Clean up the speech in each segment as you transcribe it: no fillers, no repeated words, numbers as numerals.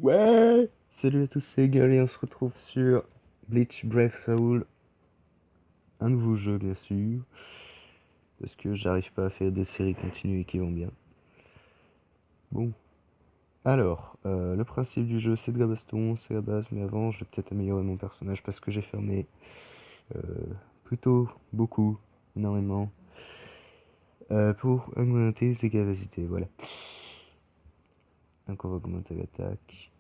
Ouais! Salut à tous, c'est Egal et on se retrouve sur Bleach Brave Soul. Un nouveau jeu, bien sûr. Parce que j'arrive pas à faire des séries continues qui vont bien. Bon. Alors, le principe du jeu, c'est de la baston, c'est la base. Mais avant, je vais peut-être améliorer mon personnage parce que j'ai fermé euh, plutôt beaucoup, énormément. Pour augmenter ses capacités, voilà. Donc on va augmenter l'attaque.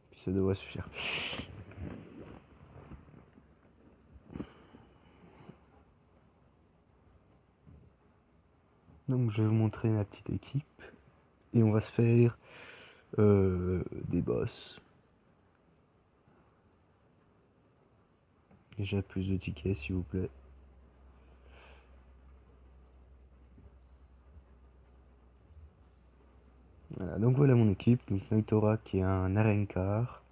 Puis ça devrait suffire. Donc je vais vous montrer ma petite équipe. Et on va se faire des boss. Déjà plus de tickets s'il vous plaît. Voilà, donc voilà mon équipe. Donc Naitora qui est un Arenkar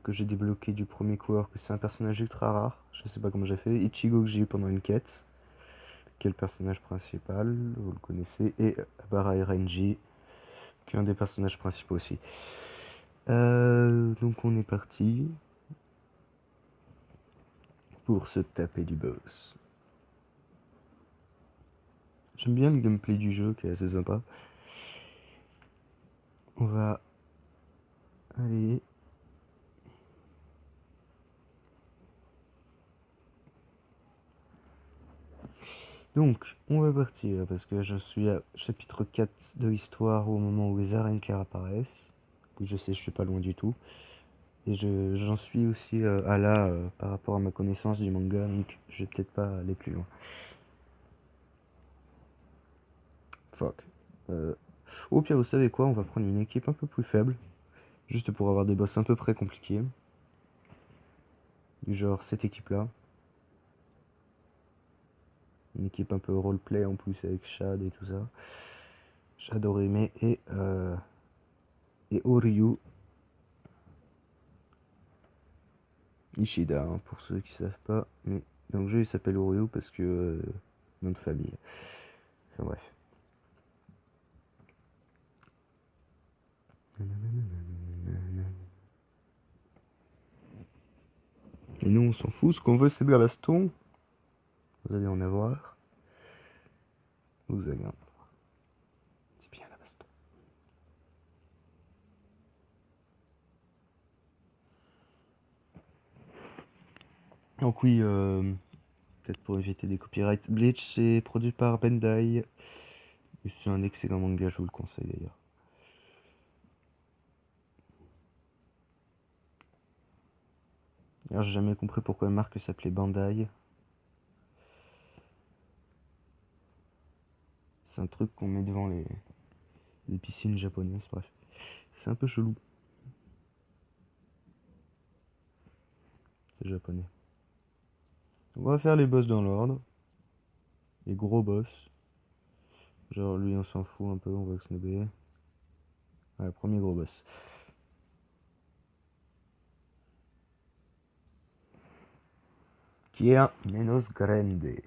que j'ai débloqué du premier coureur, que c'est un personnage ultra rare. Je sais pas comment j'ai fait. Ichigo que j'ai eu pendant une quête, qui est le personnage principal, vous le connaissez. Et Abarai Renji, qui est un des personnages principaux aussi. Donc on est parti pour se taper du boss. J'aime bien le gameplay du jeu qui est assez sympa. On va aller. Donc, on va partir parce que je suis à chapitre 4 de l'histoire au moment où les Arenkars apparaissent. Oui, je sais, je suis pas loin du tout. Et j'en suis aussi à là par rapport à ma connaissance du manga, donc je vais peut-être pas aller plus loin. Fuck. Au pire, vous savez quoi, on va prendre une équipe un peu plus faible, juste pour avoir des boss un peu près compliqués. Du genre cette équipe-là. Une équipe un peu roleplay en plus avec Shad et tout ça. Shad Orime et Oryu Ishida, hein, pour ceux qui savent pas. Mais dans le jeu, il s'appelle Oryu parce que nom de famille. Enfin bref. Et nous, on s'en fout. Ce qu'on veut, c'est de la baston. Vous allez en avoir. Vous allez en avoir. C'est bien la baston. Donc oui, peut-être pour éviter des copyrights. Bleach, c'est produit par Bandai. C'est un excellent manga, je vous le conseille d'ailleurs. Alors j'ai jamais compris pourquoi la marque s'appelait Bandai. C'est un truc qu'on met devant les piscines japonaises, bref. C'est un peu chelou. C'est japonais. On va faire les boss dans l'ordre. Les gros boss. Genre lui on s'en fout un peu, on va snobber. Voilà, premier gros boss. Qui est un Menos Grande.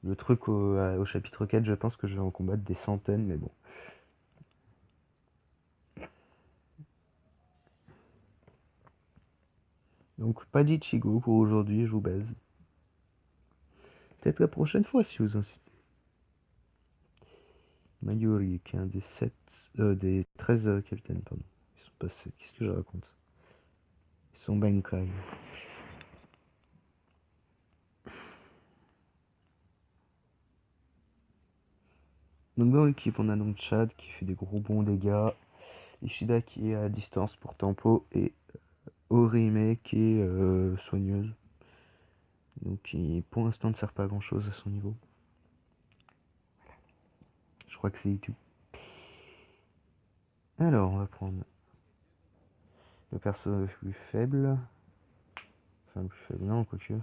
Le truc au chapitre 4, je pense que je vais en combattre des centaines, mais bon. Donc pas d'Ichigo pour aujourd'hui, je vous baise. Peut-être la prochaine fois si vous insistez. Mayuri, qui est un des 7, des 13 capitaines, pardon. Ils sont passés, qu'est-ce que je raconte? Ils sont Benkai. Donc dans l'équipe, on a donc Chad qui fait des gros bons dégâts, Ishida qui est à distance pour tempo, et Orime qui est soigneuse. Donc qui pour l'instant ne sert pas à grand chose à son niveau. Je crois que c'est tout. Alors on va prendre le perso le plus faible. Enfin le plus faible, non quoique.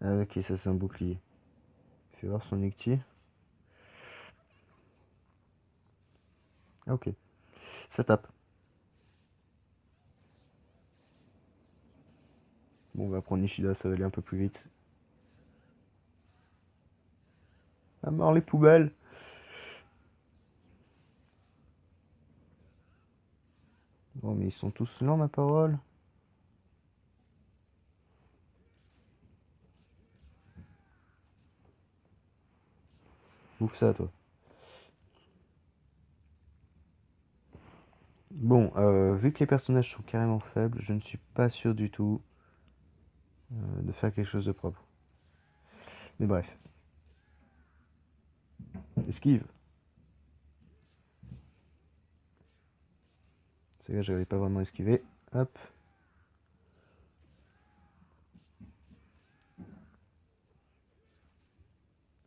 Ah ok, ça c'est un bouclier. Fais voir son ulti. Ah ok, ça tape. Bon, on va prendre Ishida, ça va aller un peu plus vite. À mort les poubelles! Bon, mais ils sont tous lents, ma parole. Ouvre ça, toi. Bon, vu que les personnages sont carrément faibles, je ne suis pas sûr du tout de faire quelque chose de propre. Mais bref. Esquive. C'est là, j'avais pas vraiment esquivé. Hop.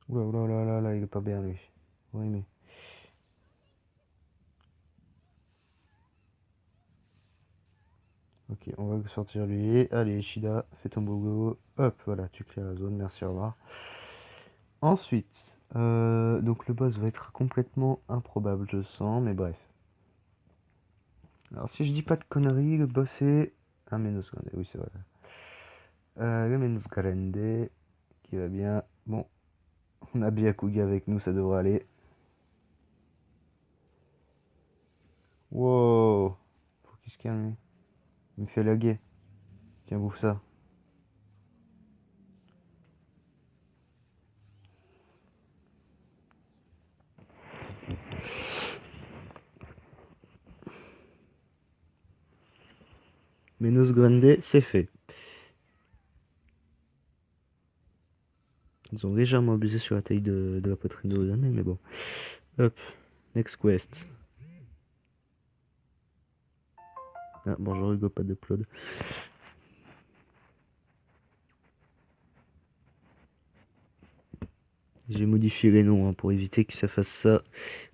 Oula, oula, oula, oula, là, il est pas bien, lui. Oui, mais... Ok, on va sortir lui. Allez, Ishida, fais ton boulot. Hop, voilà, tu clears la zone, merci, au revoir. Ensuite, donc le boss va être complètement improbable, je sens, mais bref. Alors, si je dis pas de conneries, le boss est... Ah, Menos Grande, oui, c'est vrai. Le Menos Grande, qui va bien. Bon, on a Byakuga avec nous, ça devrait aller. Wow, faut qu'il se calme, lui. Il me fait laguer. Tiens, bouffe ça. Menos Grande, c'est fait. Ils ont légèrement abusé sur la taille de la poitrine de Ozan, mais bon. Hop, next quest. Ah, bonjour Hugo, pas d'upload. J'ai modifié les noms hein, pour éviter que ça fasse ça,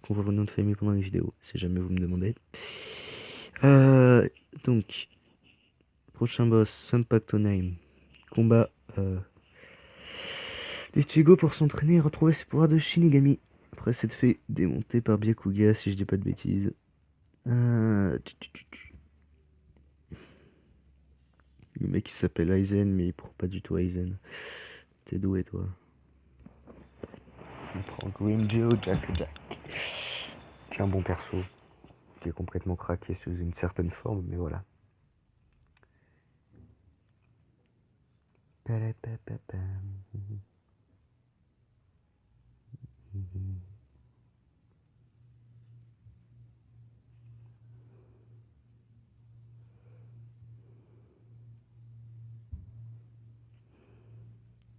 qu'on voit vos noms de famille pendant les vidéos, si jamais vous me demandez. Donc, prochain boss, Sumpacto Name. Combat d'Ichigo pour s'entraîner et retrouver ses pouvoirs de Shinigami. Après s'être fait démonter par Byakuga, si je dis pas de bêtises. Le mec il s'appelle Aizen, mais il prend pas du tout Aizen. T'es doué toi. Il prend Green Joe Jack Jack. Qui est un bon perso. Qui est complètement craqué sous une certaine forme, mais voilà.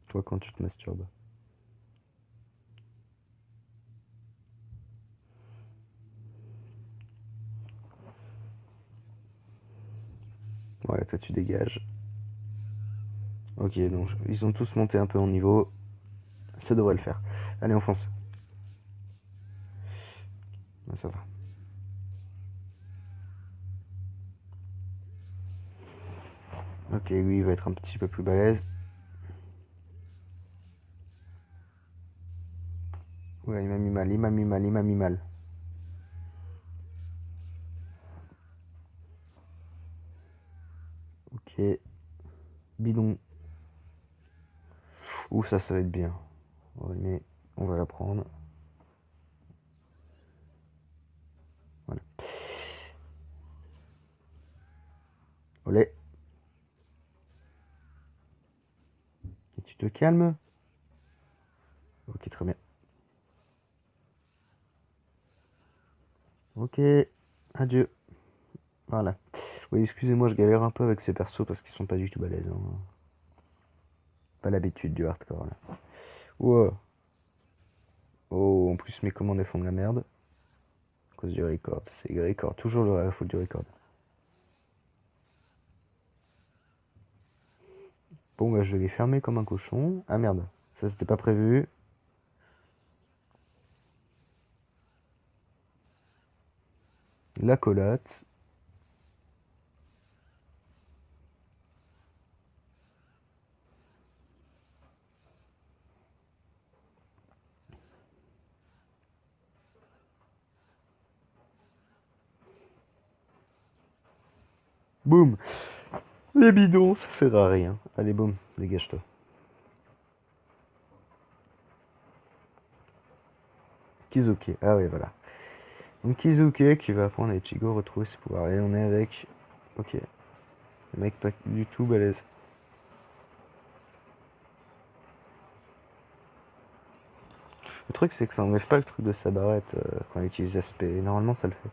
Toi quand tu te masturbes. Ouais, toi tu dégages. Ok, donc ils ont tous monté un peu en niveau. Ça devrait le faire. Allez, on fonce. Ah, ça va. Ok, lui il va être un petit peu plus balèze. Ouais, il m'a mis mal, il m'a mis mal, il m'a mis mal. Ok. Bidon. Ouh, ça va être bien. Ouais, mais on va la prendre. Voilà. Olé. Et tu te calmes. Ok, très bien. Ok. Adieu. Voilà. Oui, excusez-moi, je galère un peu avec ces persos parce qu'ils sont pas du tout balèzes. Hein. Pas l'habitude du hardcore là. Wow. Oh, en plus mes commandes elles font de la merde. À cause du record. C'est le record. Toujours la faute du record. Bon, bah je vais les fermer comme un cochon. Ah merde. Ça c'était pas prévu. La collate. Boum. Les bidons, ça sert à rien. Allez, boum, dégage-toi. Kizuke, ah ouais, voilà. Donc Kizuke qui va apprendre à Ichigo à retrouver ses pouvoirs. Et on est avec... Ok. Le mec pas du tout balèze. Le truc c'est que ça enlève pas le truc de sa barrette quand il utilise SP. Normalement ça le fait.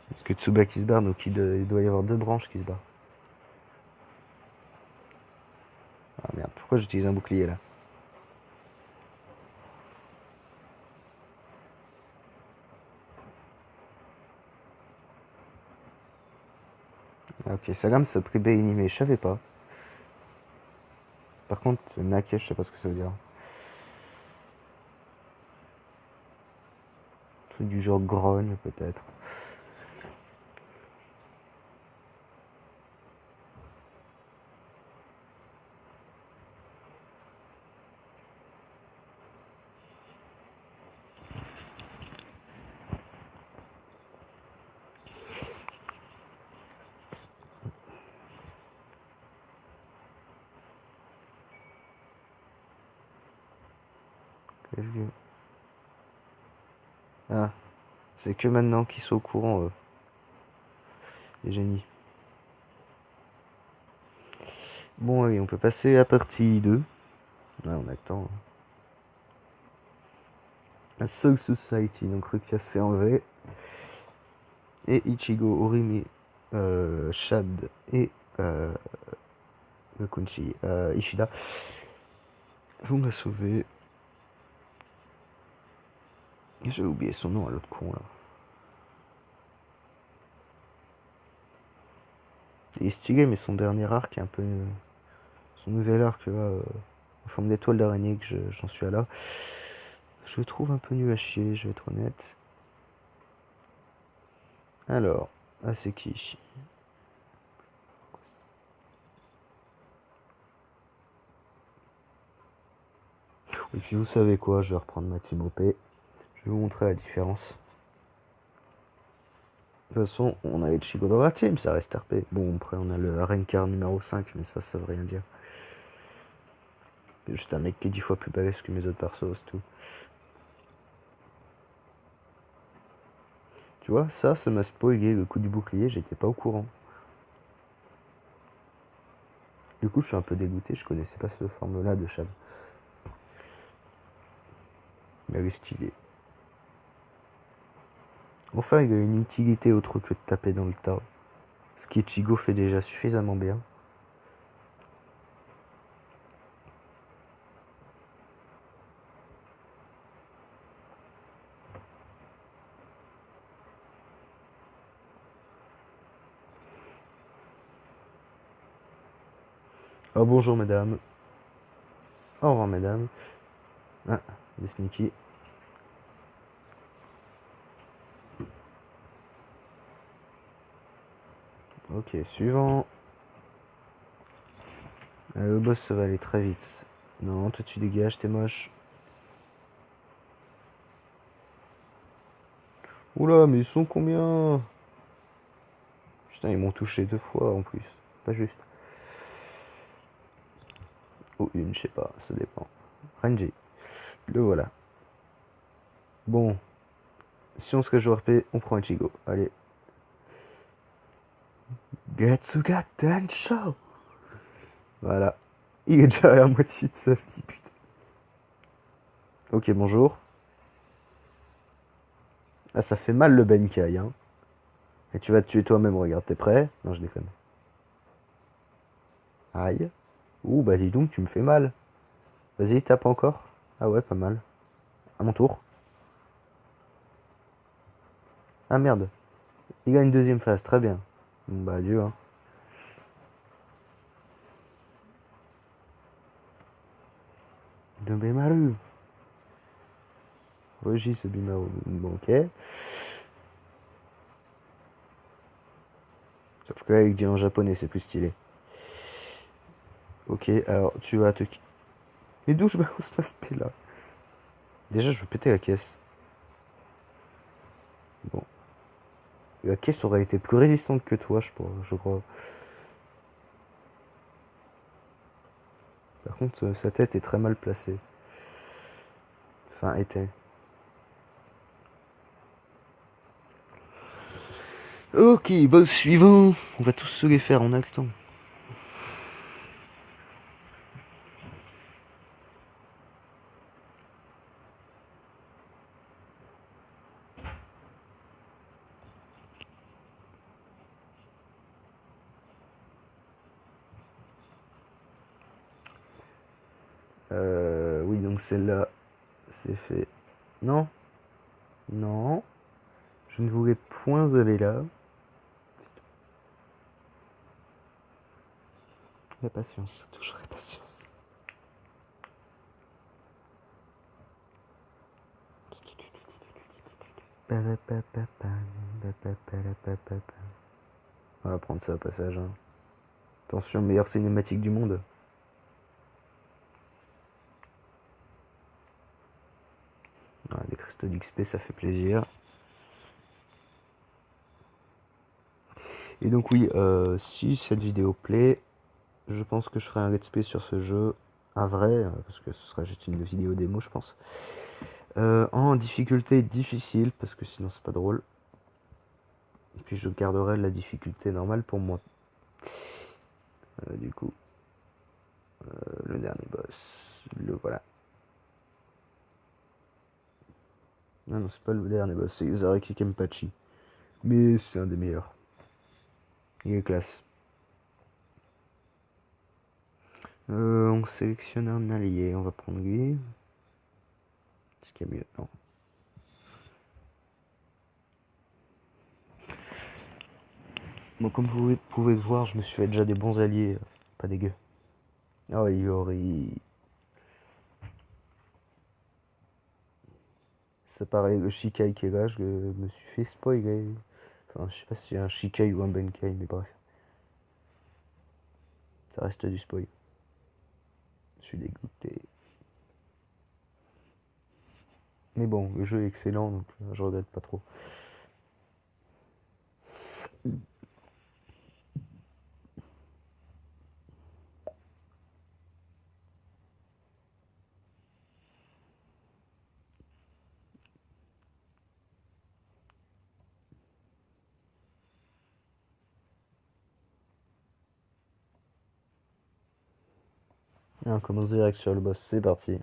Parce que Tsubaki se barre, donc il doit y avoir deux branches qui se barrent. Ah merde, pourquoi j'utilise un bouclier là? Ah, ok, Salam ça a pris Beini, mais je savais pas. Par contre, Nake, je sais pas ce que ça veut dire. Un truc du genre grogne peut-être. Qu'est-ce que... Ah, c'est que maintenant qu'ils sont au courant, les génies. Bon, allez, on peut passer à partie 2. Ouais, on attend. La Soul Society, donc Rukia se fait enlever. Et Ichigo, Orimi, Shad et Kunchi, Ishida vont la sauver. J'ai oublié son nom à l'autre con là. Et Istige, mais son dernier arc est un peu. Son nouvel arc là, en forme d'étoile d'araignée, que j'en suis à là. Je le trouve un peu nul à chier, je vais être honnête. Alors, ah c'est qui? Et puis vous savez quoi, je vais reprendre ma team OP. Je vais vous montrer la différence. De toute façon, on a les Ichigo dans la team, ça reste RP. Bon, après on a le Rencar numéro 5, mais ça veut rien dire. C'est juste un mec qui est 10 fois plus balèze que mes autres persos, c'est tout. Tu vois, ça m'a spoilé le coup du bouclier, j'étais pas au courant. Du coup, je suis un peu dégoûté, je connaissais pas cette forme-là de Chad. Mais elle est stylée. Enfin, il a une utilité autre que de taper dans le tas. Ce qu'Ichigo fait déjà suffisamment bien. Oh bonjour mesdames. Au revoir mesdames. Ah, des sneaky. Ok, suivant. Le boss ça va aller très vite. Non, toi tu dégages, t'es moche. Oula, mais ils sont combien? Putain, ils m'ont touché 2 fois en plus. Pas juste. Ou une, je sais pas, ça dépend. Renji. Le voilà. Bon, si on se réjoue RP, on prend Ichigo. Allez. Getsuga Tensho. Voilà. Il est déjà à la moitié de sa vie, putain. Ok, bonjour. Ah, ça fait mal le Benkai, hein. Et tu vas te tuer toi-même, regarde, t'es prêt? Non, je déconne. Aïe. Ouh, bah dis donc, tu me fais mal. Vas-y, tape encore. Ah ouais, pas mal. À mon tour. Ah merde. Il gagne une deuxième phase, très bien. Bon bah adieu, hein. Dobemaru. Regis Bimaru. Bon, ok. Sauf que là, il dit en japonais, c'est plus stylé. Ok, alors tu vas te... Mais d'où je balance pas ce là? Déjà, je vais péter la caisse. Bon. La caisse aurait été plus résistante que toi, je crois. Par contre, sa tête est très mal placée. Enfin, était. Ok, boss suivant. On va tous se les faire, on a le temps. Oui, donc celle-là, c'est fait. Non, non, je ne voulais point aller là. La patience, toujours la patience. On va prendre ça au passage. Hein. Attention, meilleure cinématique du monde. Ouais, des cristaux d'XP, ça fait plaisir. Et donc oui, si cette vidéo plaît, je pense que je ferai un let's play sur ce jeu, un vrai, parce que ce sera juste une vidéo démo, je pense. En difficulté difficile, parce que sinon c'est pas drôle. Et puis je garderai la difficulté normale pour moi. Du coup, le dernier boss, le voilà. Non, non, c'est pas le dernier boss, c'est Zareki Kenpachi. Mais c'est un des meilleurs. Il est classe. On sélectionne un allié, on va prendre lui. Est-ce qu'il y a mieux? Non. Bon, comme vous pouvez le voir, je me suis fait déjà des bons alliés. Pas dégueu. Oh, Iori. C'est pareil, le Shikai qui est là, je me suis fait spoiler. Enfin, je sais pas si c'est un Shikai ou un Benkai, mais bref. Ça reste du spoil. Je suis dégoûté. Mais bon, le jeu est excellent, donc je regrette pas trop. Et on commence direct sur le boss, c'est parti.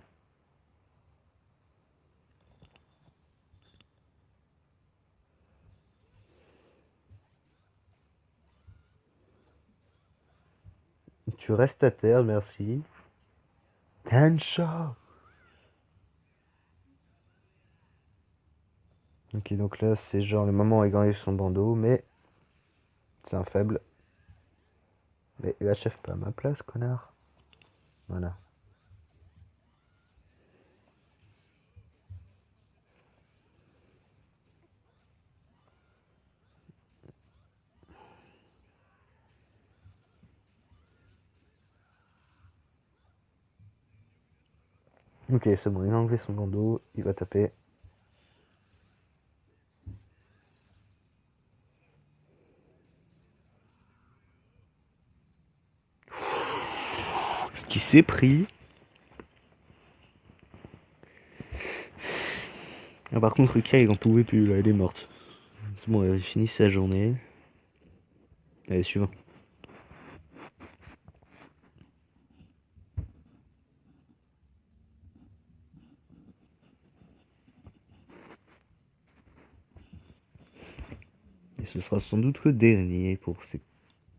Tu restes à terre, merci. Tensha. Ok, donc là, c'est genre le moment où il enlève son bandeau, mais c'est un faible. Mais il achève pas à ma place, connard. Voilà. Ok, c'est bon, il a enlevé son bandeau, il va taper. Ce qui s'est pris. Ah, par contre, Rukia, il en pouvait plus, là, elle est morte. C'est bon, elle finit sa journée. Allez, suivant. Et ce sera sans doute le dernier pour cet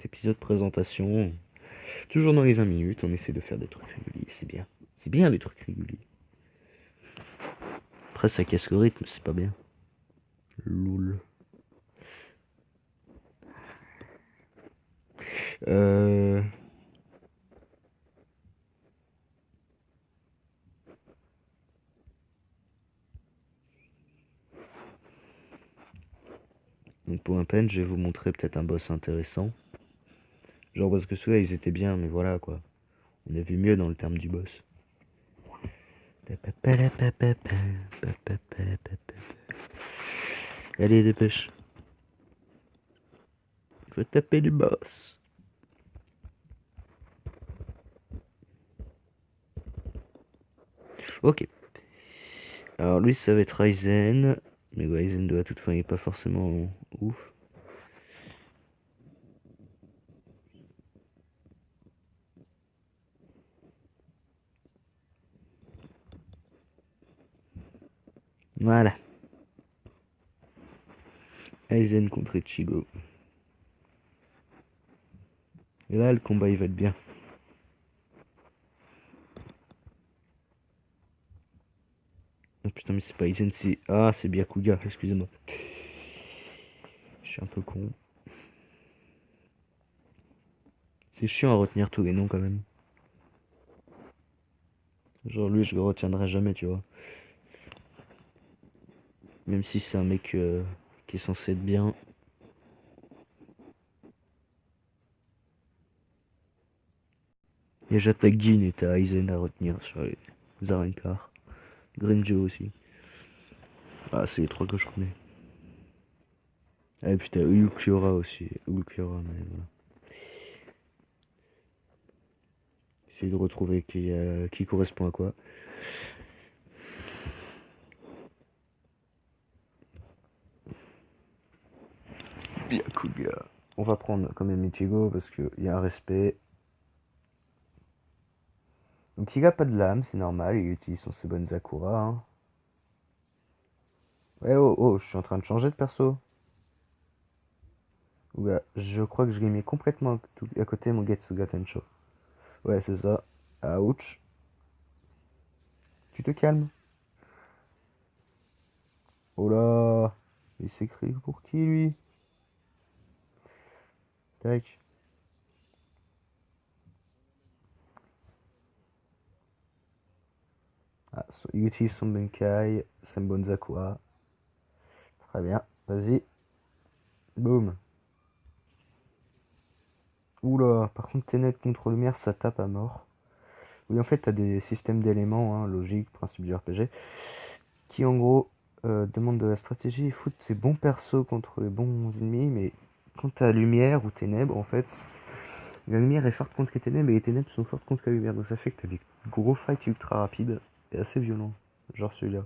épisode présentation. Toujours dans les 20 minutes, on essaie de faire des trucs réguliers, c'est bien. C'est bien les trucs réguliers. Après, ça casse le rythme, c'est pas bien. Loul. Euh... Donc pour un pen, je vais vous montrer peut-être un boss intéressant. Genre parce que ceux-là, ils étaient bien, mais voilà quoi. On a vu mieux dans le terme du boss. Allez, dépêche. Je veux taper du boss. Ok. Alors lui, ça va être Ryzen. Mais ouais, Ryzen de la toute fin, il est pas forcément ouf. Voilà. Ryzen contre Ichigo. Et là, le combat, il va être bien. Oh putain, mais c'est pas Ryzen, c'est... Ah, c'est Byakuya, excusez-moi. Je suis un peu con. C'est chiant à retenir tous les noms, quand même. Genre lui, je le retiendrai jamais, tu vois. Même si c'est un mec qui est censé être bien. Déjà, t'as Gin et t'as Aizen à retenir sur les Zarenkar. Grinjo aussi. Ah, c'est les trois que je connais. Ah, et puis t'as Uyukyura aussi. Uyukyura, mais voilà. Essayer de retrouver qui correspond à quoi. Byakuya. On va prendre quand même Ichigo parce qu'il y a un respect. Donc il a pas de lame, c'est normal, il utilise ses bonnes Sakura. Hein. Ouais, oh, oh, je suis en train de changer de perso. Ouais, je crois que je l'ai mis complètement à côté mon Getsuga Tensho. Ouais, c'est ça. Ouch. Tu te calmes. Oh là. Il s'écrit pour qui lui? Tac. Ah, il utilise son Benkai, Senbon Zakura. Très bien. Vas-y. Boum. Oula. Par contre, Ténèbres contre Lumière, ça tape à mort. Oui, en fait, t'as des systèmes d'éléments, hein, logique, principe du RPG, qui en gros demandent de la stratégie et foutent ses bons persos contre les bons ennemis, mais quand t'as lumière ou ténèbres, en fait, la lumière est forte contre les ténèbres et les ténèbres sont fortes contre la lumière, donc ça fait que t'as des gros fights ultra rapides et assez violents, genre celui-là.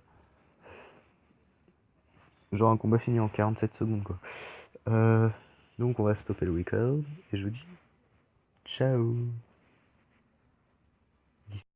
Genre un combat fini en 47 secondes, quoi. Donc on va stopper le record et je vous dis ciao.